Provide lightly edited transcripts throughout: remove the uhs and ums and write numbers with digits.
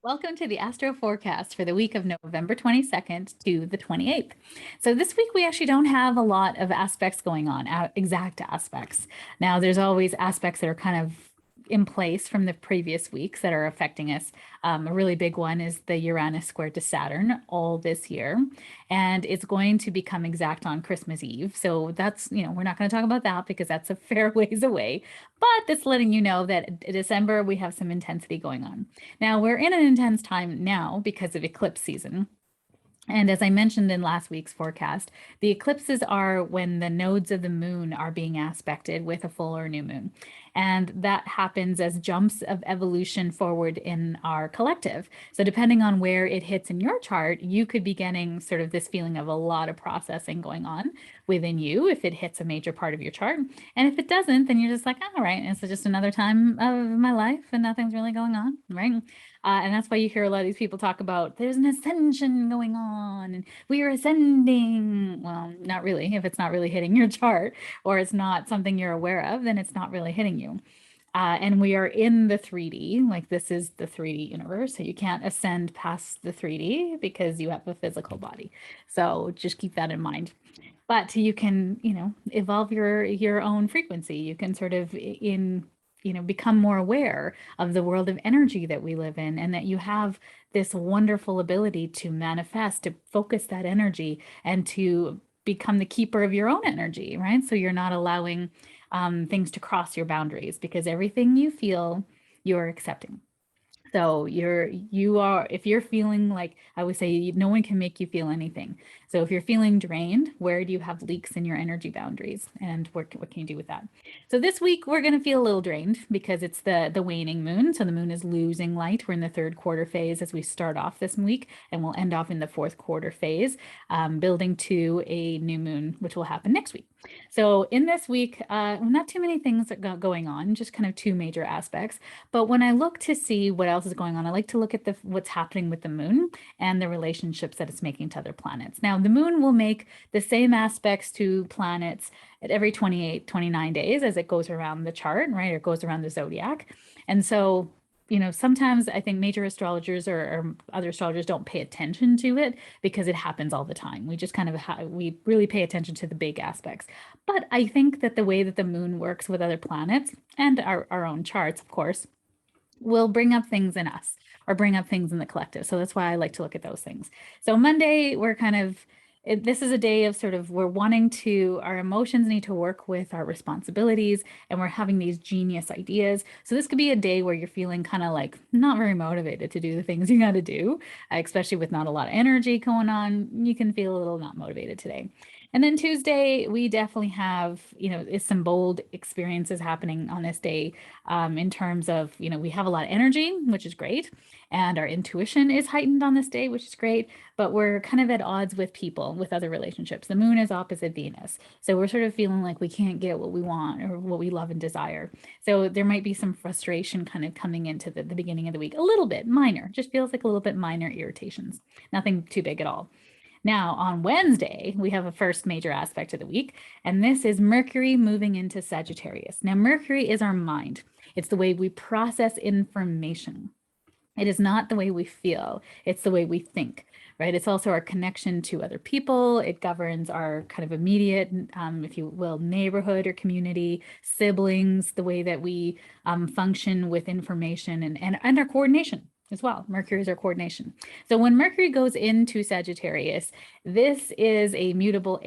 Welcome to the Astro Forecast for the week of November 22nd to the 28th. So this week we actually don't have a lot of aspects going on, exact aspects. Now there's always aspects that are kind of in place from the previous weeks that are affecting us. A really big one is the Uranus square to Saturn all this year, and it's going to become exact on Christmas Eve. So that's, we're not going to talk about that because that's a fair ways away, but that's letting you know that in December we have some intensity going on. Now, we're in an intense time now because of eclipse season. And as I mentioned in last week's forecast, the eclipses are when the nodes of the moon are being aspected with a full or new moon. And that happens as jumps of evolution forward in our collective. So depending on where it hits in your chart, you could be getting sort of this feeling of a lot of processing going on within you if it hits a major part of your chart. And if it doesn't, then you're just like, all right, it's just another time of my life and nothing's really going on, right? And that's why you hear a lot of these people talk about there's an ascension going on and we are ascending. Well, not really. If it's not really hitting your chart or it's not something you're aware of, then it's not really hitting you. And we are in the 3D, like this is the 3D universe. So you can't ascend past the 3D because you have a physical body. So just keep that in mind. But you can, evolve your own frequency. You can sort of become more aware of the world of energy that we live in, and that you have this wonderful ability to manifest, to focus that energy, and to become the keeper of your own energy, right? So you're not allowing things to cross your boundaries because everything you feel, you're accepting. So if you're feeling like, I would say no one can make you feel anything. So if you're feeling drained, where do you have leaks in your energy boundaries, and what can you do with that? So this week we're going to feel a little drained because it's the waning moon. So the moon is losing light. We're in the third quarter phase as we start off this week, and we'll end off in the fourth quarter phase, building to a new moon, which will happen next week. So in this week, not too many things going on, just kind of two major aspects. But when I look to see what else is going on, I like to look at what's happening with the moon and the relationships that it's making to other planets. Now, the moon will make the same aspects to planets at every 28, 29 days as it goes around the chart, right? Or goes around the zodiac. And so sometimes I think major astrologers or other astrologers don't pay attention to it because it happens all the time. We just kind of we really pay attention to the big aspects. But I think that the way that the moon works with other planets and our own charts, of course, will bring up things in us or bring up things in the collective. So that's why I like to look at those things. So Monday, we're kind of this is a day of sort of our emotions need to work with our responsibilities, and we're having these genius ideas. So this could be a day where you're feeling kind of like not very motivated to do the things you got to do, especially with not a lot of energy going on. You can feel a little not motivated today. And then Tuesday, we definitely have, some bold experiences happening on this day, in terms of, we have a lot of energy, which is great. And our intuition is heightened on this day, which is great. But we're kind of at odds with people, with other relationships. The moon is opposite Venus. So we're sort of feeling like we can't get what we want or what we love and desire. So there might be some frustration kind of coming into the beginning of the week, a little bit minor, just feels like a little bit minor irritations, nothing too big at all. Now, on Wednesday, we have a first major aspect of the week, and this is Mercury moving into Sagittarius. Now, Mercury is our mind. It's the way we process information. It is not the way we feel, it's the way we think, right? It's also our connection to other people. It governs our kind of immediate, if you will, neighborhood or community, siblings, the way that we function with information and our coordination as well. Mercury is our coordination. So when Mercury goes into Sagittarius, this is a mutable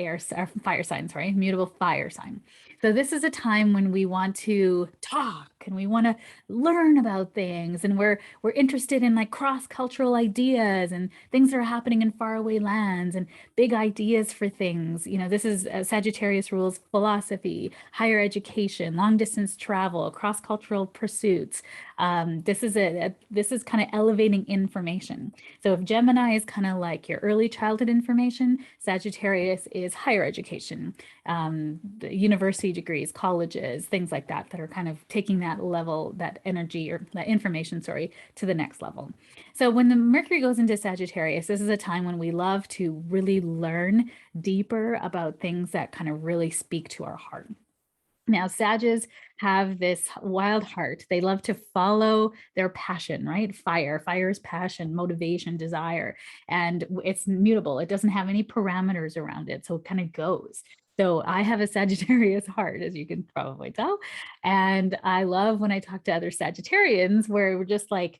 fire sign, sorry, mutable fire sign. So this is a time when we want to talk and we want to learn about things, and we're interested in like cross-cultural ideas and things that are happening in faraway lands and big ideas for things. This is Sagittarius rules philosophy, higher education, long distance travel, cross-cultural pursuits. This is kind of elevating information. So if Gemini is kind of like your early childhood information, Sagittarius is higher education, the university degrees, colleges, things like that are kind of taking that level, that energy or that information, sorry, to the next level. So when the Mercury goes into Sagittarius, this is a time when we love to really learn deeper about things that kind of really speak to our heart. Now, Sages have this wild heart. They love to follow their passion, right? Fire. Fire is passion, motivation, desire, and it's mutable. It doesn't have any parameters around it. So it kind of goes. So I have a Sagittarius heart, as you can probably tell. And I love when I talk to other Sagittarians where we're just like,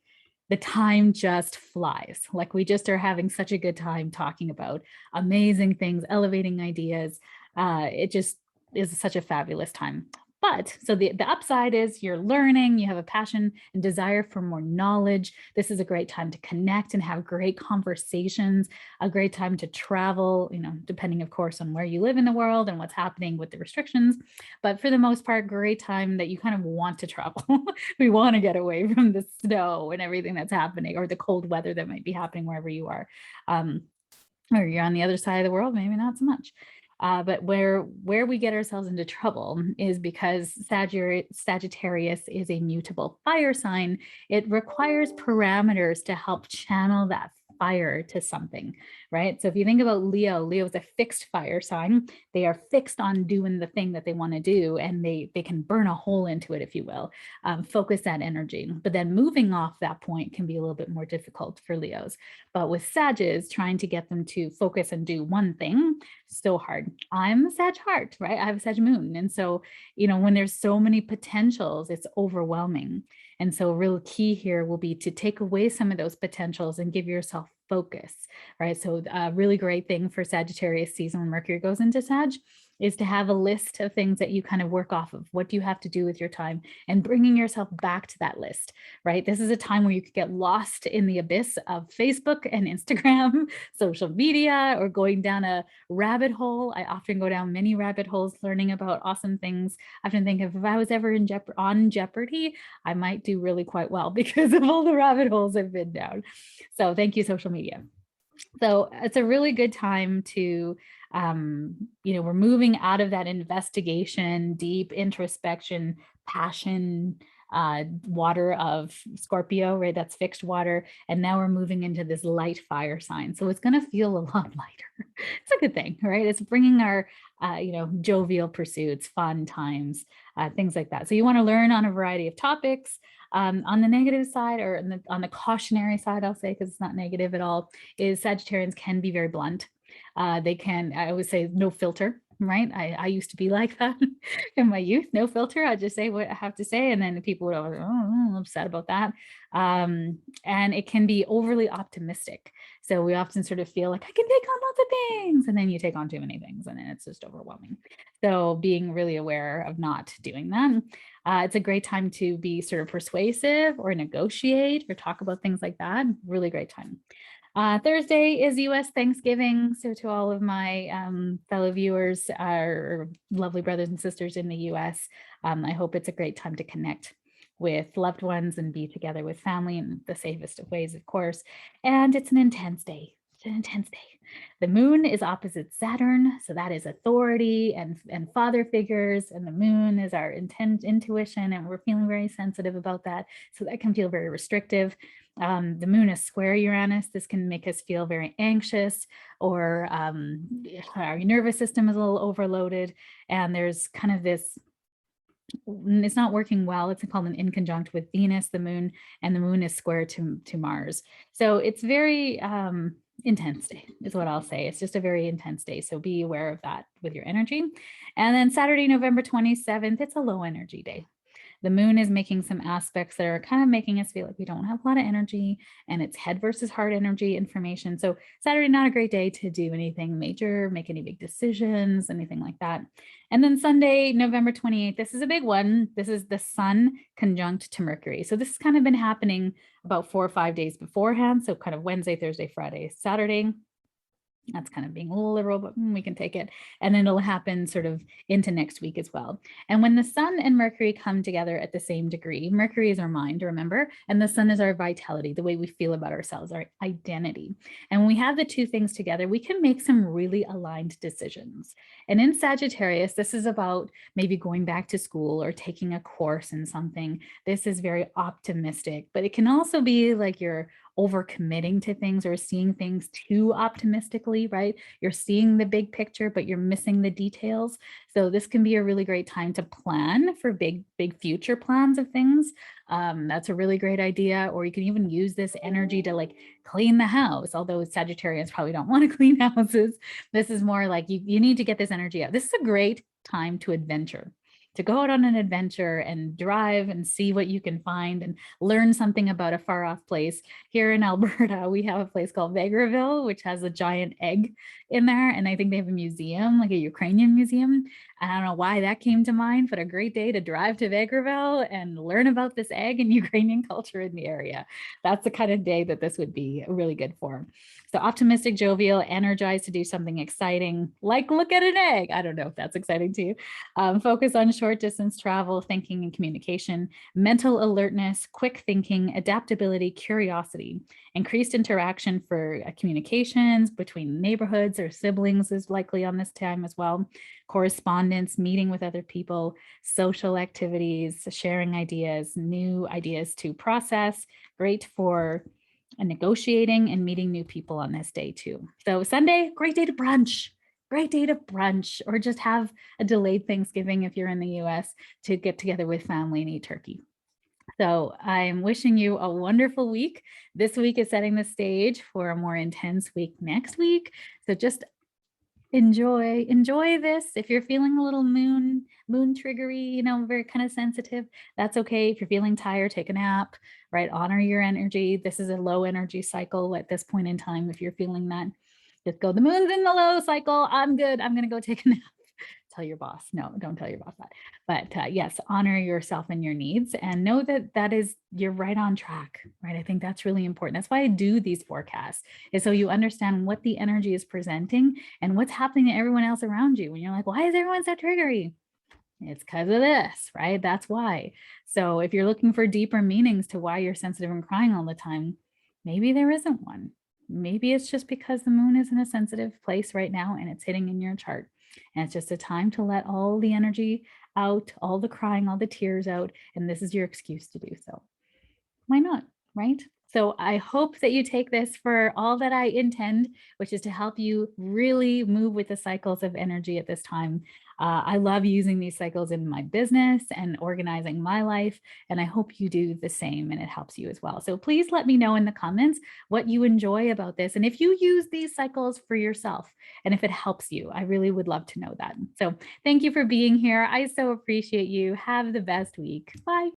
the time just flies. Like we just are having such a good time talking about amazing things, elevating ideas. It just is such a fabulous time. But so the upside is you're learning, you have a passion and desire for more knowledge. This is a great time to connect and have great conversations, a great time to travel, you know, depending, of course, on where you live in the world and what's happening with the restrictions. But for the most part, great time that you kind of want to travel. We want to get away from the snow and everything that's happening, or the cold weather that might be happening wherever you are. Or you're on the other side of the world, maybe not so much. But where we get ourselves into trouble is because Sagittarius is a mutable fire sign. It requires parameters to help channel that fire to something, right? So if you think about Leo is a fixed fire sign. They are fixed on doing the thing that they want to do, and they can burn a hole into it, if you will, focus that energy. But then moving off that point can be a little bit more difficult for Leos. But with Sages, trying to get them to focus and do one thing, so hard. I'm a Sag heart, right? I have a Sag moon. And so, you know, when there's so many potentials, it's overwhelming. And so a real key here will be to take away some of those potentials and give yourself focus, right? So a really great thing for Sagittarius season when Mercury goes into Sag is to have a list of things that you kind of work off of. What do you have to do with your time, and bringing yourself back to that list, right? This is a time where you could get lost in the abyss of Facebook and Instagram, social media, or going down a rabbit hole. I often go down many rabbit holes learning about awesome things. I often think if I was ever on Jeopardy, I might do really quite well because of all the rabbit holes I've been down. So thank you, social media. So it's a really good time to, you know, we're moving out of that investigation, deep introspection, passion, water of Scorpio, right? That's fixed water. And now we're moving into this light fire sign. So it's going to feel a lot lighter. It's a good thing, right? It's bringing our, you know, jovial pursuits, fun times, things like that. So you want to learn on a variety of topics. On the negative side, or on the cautionary side, I'll say, because it's not negative at all, is Sagittarians can be very blunt. They can, I always say, no filter, right? I used to be like that in my youth, no filter. I just say what I have to say, and then people would always, oh, I'm upset about that. And it can be overly optimistic. So we often sort of feel like I can take on lots of things, and then you take on too many things, and then it's just overwhelming. So being really aware of not doing that. It's a great time to be sort of persuasive or negotiate or talk about things like that. Really great time. Thursday is US Thanksgiving. So to all of my fellow viewers, our lovely brothers and sisters in the US, I hope it's a great time to connect with loved ones and be together with family in the safest of ways, of course. And it's an intense day. It's an intense day. The moon is opposite Saturn, so that is authority and father figures, and the moon is our intuition, and we're feeling very sensitive about that. So that can feel very restrictive. The moon is square Uranus. This can make us feel very anxious, or our nervous system is a little overloaded, and there's kind of this, it's not working well. It's called an inconjunct with Venus, the moon, and the moon is square to Mars. So it's very intense day is what I'll say. It's just a very intense day. So be aware of that with your energy. And then Saturday, November 27th, it's a low energy day. The moon is making some aspects that are kind of making us feel like we don't have a lot of energy, and it's head versus heart energy information. So Saturday, not a great day to do anything major, make any big decisions, anything like that. And then Sunday, November 28th, this is a big one. This is the sun conjunct to Mercury. So this has kind of been happening about 4 or 5 days beforehand. So kind of Wednesday, Thursday, Friday, Saturday. That's kind of being a little liberal, but we can take it. And then it'll happen sort of into next week as well. And when the sun and Mercury come together at the same degree, Mercury is our mind, remember, and the sun is our vitality, the way we feel about ourselves, our identity. And when we have the two things together, we can make some really aligned decisions. And in Sagittarius, this is about maybe going back to school or taking a course in something. This is very optimistic, but it can also be like you're overcommitting to things or seeing things too optimistically, right? You're seeing the big picture, but you're missing the details. So this can be a really great time to plan for big future plans of things. That's a really great idea. Or you can even use this energy to like clean the house, although Sagittarians probably don't want to clean houses. This is more like you need to get this energy out. This is a great time to adventure, to go out on an adventure and drive and see what you can find and learn something about a far off place. Here in Alberta, we have a place called Vegreville, which has a giant egg in there. And I think they have a museum, like a Ukrainian museum. I don't know why that came to mind, but a great day to drive to Vegreville and learn about this egg and Ukrainian culture in the area. That's the kind of day that this would be really good for. So optimistic, jovial, energized to do something exciting, like look at an egg. I don't know if that's exciting to you. Focus on short distance travel, thinking and communication, mental alertness, quick thinking, adaptability, curiosity, increased interaction for communications between neighborhoods or siblings is likely on this time as well. Correspondence, meeting with other people, social activities, sharing ideas, new ideas to process, great for negotiating and meeting new people on this day too. So Sunday, great day to brunch. Great day to brunch, or just have a delayed Thanksgiving if you're in the US to get together with family and eat turkey. So I'm wishing you a wonderful week. This week is setting the stage for a more intense week next week. So just enjoy this. If you're feeling a little moon triggery, you know, very kind of sensitive, that's okay. If you're feeling tired, take a nap, right? Honor your energy. This is a low energy cycle at this point in time. If you're feeling that, just go, the moon's in the low cycle, I'm good, I'm gonna go take a nap. Tell your boss. No, don't tell your boss that. But yes, honor yourself and your needs and know that you're right on track, right? I think that's really important. That's why I do these forecasts, is so you understand what the energy is presenting and what's happening to everyone else around you. When you're like, why is everyone so triggery? It's because of this, right? That's why. So if you're looking for deeper meanings to why you're sensitive and crying all the time, maybe there isn't one. Maybe it's just because the moon is in a sensitive place right now and it's hitting in your chart. And it's just a time to let all the energy out, all the crying, all the tears out. And this is your excuse to do so. Why not, right? So I hope that you take this for all that I intend, which is to help you really move with the cycles of energy at this time. I love using these cycles in my business and organizing my life, and I hope you do the same and it helps you as well. So please let me know in the comments what you enjoy about this and if you use these cycles for yourself and if it helps you. I really would love to know that. So thank you for being here. I so appreciate you. Have the best week. Bye.